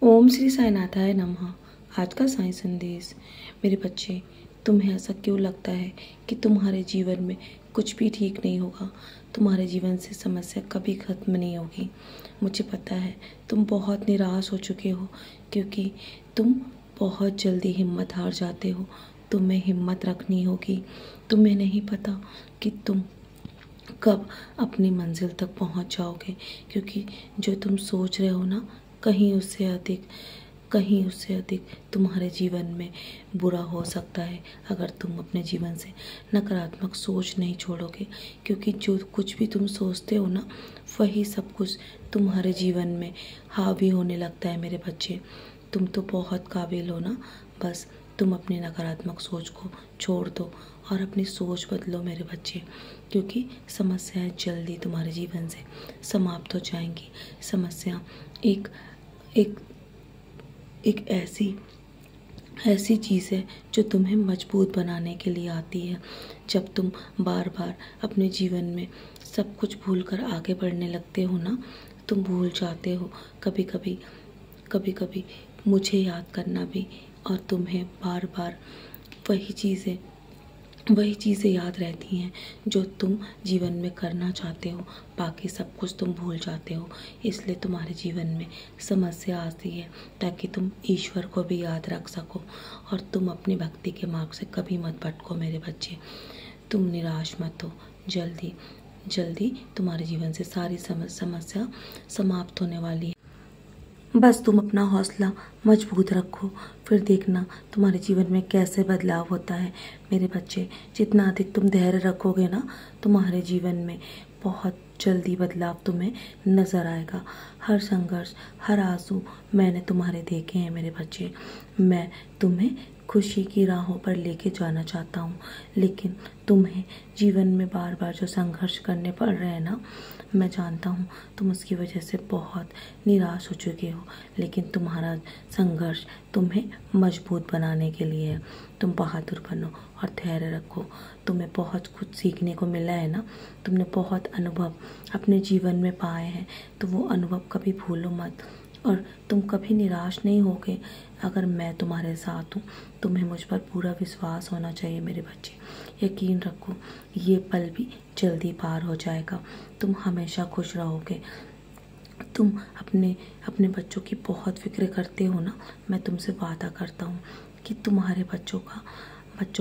ओम श्री साईनाथाय नमः। आज का साईं संदेश। मेरे बच्चे, तुम्हें ऐसा क्यों लगता है कि तुम्हारे जीवन में कुछ भी ठीक नहीं होगा? तुम्हारे जीवन से समस्या कभी खत्म नहीं होगी। मुझे पता है तुम बहुत निराश हो चुके हो, क्योंकि तुम बहुत जल्दी हिम्मत हार जाते हो। तुम्हें हिम्मत रखनी होगी। तुम्हें नहीं पता कि तुम कब अपनी मंजिल तक पहुंच जाओगे, क्योंकि जो तुम सोच रहे हो ना, कहीं उससे अधिक तुम्हारे जीवन में बुरा हो सकता है, अगर तुम अपने जीवन से नकारात्मक सोच नहीं छोड़ोगे। क्योंकि जो कुछ भी तुम सोचते हो ना, वही सब कुछ तुम्हारे जीवन में हावी होने लगता है। मेरे बच्चे, तुम तो बहुत काबिल हो ना। बस तुम अपनी नकारात्मक सोच को छोड़ दो और अपनी सोच बदलो मेरे बच्चे, क्योंकि समस्याएं जल्दी तुम्हारे जीवन से समाप्त हो जाएंगी। समस्या एक एक एक ऐसी चीज़ है जो तुम्हें मजबूत बनाने के लिए आती है। जब तुम बार बार अपने जीवन में सब कुछ भूलकर आगे बढ़ने लगते हो ना, तुम भूल जाते हो कभी कभी मुझे याद करना भी, और तुम्हें बार बार वही चीज़ें याद रहती हैं जो तुम जीवन में करना चाहते हो। बाकी सब कुछ तुम भूल जाते हो। इसलिए तुम्हारे जीवन में समस्या आती है, ताकि तुम ईश्वर को भी याद रख सको और तुम अपनी भक्ति के मार्ग से कभी मत भटको मेरे बच्चे। तुम निराश मत हो। जल्दी जल्दी तुम्हारे जीवन से सारी समस्या समाप्त होने वाली है। बस तुम अपना हौसला मजबूत रखो, फिर देखना तुम्हारे जीवन में कैसे बदलाव होता है। मेरे बच्चे, जितना अधिक तुम धैर्य रखोगे ना, तुम्हारे जीवन में बहुत जल्दी बदलाव तुम्हें नज़र आएगा। हर संघर्ष, हर आंसू मैंने तुम्हारे देखे हैं मेरे बच्चे। मैं तुम्हें खुशी की राहों पर लेके जाना चाहता हूँ, लेकिन तुम्हें जीवन में बार बार जो संघर्ष करने पड़ रहे हैं ना, मैं जानता हूँ तुम उसकी वजह से बहुत निराश हो चुके हो, लेकिन तुम्हारा संघर्ष तुम्हें मजबूत बनाने के लिए है। तुम बहादुर बनो और धैर्य रखो। तुम्हें बहुत कुछ सीखने को मिला है ना, तुमने बहुत अनुभव अपने जीवन में पाए हैं, तो वो अनुभव कभी भूलो मत, और तुम कभी निराश नहीं होगे। अगर मैं तुम्हारे साथ हूँ, तुम्हें मुझ पर पूरा विश्वास होना चाहिए मेरे बच्चे। यकीन रखो, ये पल भी जल्दी पार हो जाएगा। तुम हमेशा खुश रहोगे। तुम अपने बच्चों की बहुत फिक्र करते हो ना। मैं तुमसे वादा करता हूँ कि तुम्हारे बच्चों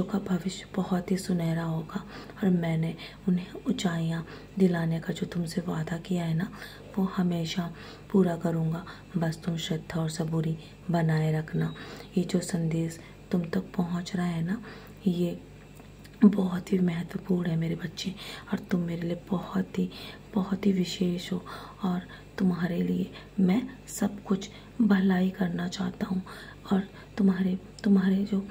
का भविष्य बहुत ही सुनहरा होगा, और मैंने उन्हें ऊंचाइयाँ दिलाने का जो तुमसे वादा किया है ना, वो हमेशा पूरा करूँगा। बस तुम श्रद्धा और सबूरी बनाए रखना। ये जो संदेश तुम तक पहुँच रहा है ना, ये बहुत ही महत्वपूर्ण है मेरे बच्चे, और तुम मेरे लिए बहुत ही विशेष हो, और तुम्हारे लिए मैं सब कुछ भलाई करना चाहता हूँ। और तुम्हारे जो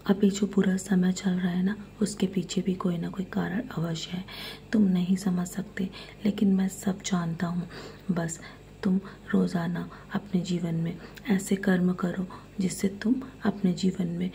अभी जो बुरा समय चल रहा है ना, उसके पीछे भी कोई ना कोई कारण अवश्य है। तुम नहीं समझ सकते, लेकिन मैं सब जानता हूँ। बस तुम रोज़ाना अपने जीवन में ऐसे कर्म करो जिससे तुम अपने जीवन में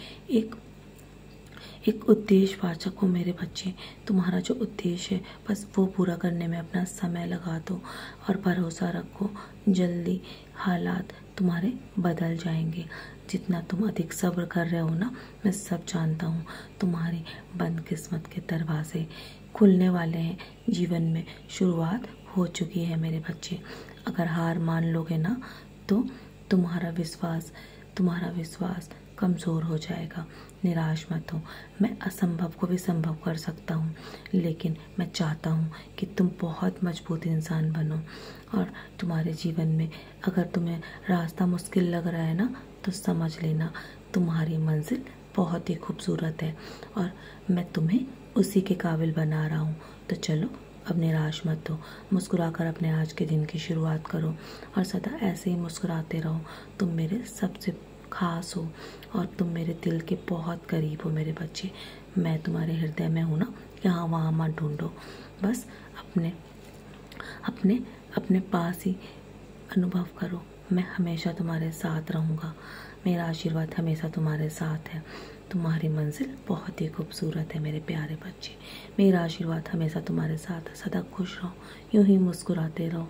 एक उद्देश्यवाचक हो मेरे बच्चे। तुम्हारा जो उद्देश्य है, बस वो पूरा करने में अपना समय लगा दो, और भरोसा रखो, जल्दी हालात तुम्हारे बदल जाएंगे। जितना तुम अधिक सब्र कर रहे हो ना, मैं सब जानता हूँ। तुम्हारी बंद किस्मत के दरवाजे खुलने वाले हैं। जीवन में शुरुआत हो चुकी है मेरे बच्चे। अगर हार मान लोगे ना, तो तुम्हारा विश्वास कमज़ोर हो जाएगा। निराश मत हो। मैं असंभव को भी संभव कर सकता हूँ, लेकिन मैं चाहता हूँ कि तुम बहुत मजबूत इंसान बनो। और तुम्हारे जीवन में अगर तुम्हें रास्ता मुश्किल लग रहा है ना, तो समझ लेना तुम्हारी मंजिल बहुत ही खूबसूरत है, और मैं तुम्हें उसी के काबिल बना रहा हूँ। तो चलो, अब निराश मत हो। मुस्कुराकर अपने आज के दिन की शुरुआत करो, और सदा ऐसे ही मुस्कुराते रहो। तुम मेरे सबसे खास हो, और तुम मेरे दिल के बहुत करीब हो मेरे बच्चे। मैं तुम्हारे हृदय में हूँ ना, यहाँ वहाँ मत ढूंढो। बस अपने पास ही अनुभव करो। मैं हमेशा तुम्हारे साथ रहूँगा। मेरा आशीर्वाद हमेशा तुम्हारे साथ है। तुम्हारी मंजिल बहुत ही खूबसूरत है मेरे प्यारे बच्चे। मेरा आशीर्वाद हमेशा तुम्हारे साथ है। सदा खुश रहो, यूं ही मुस्कुराते रहो।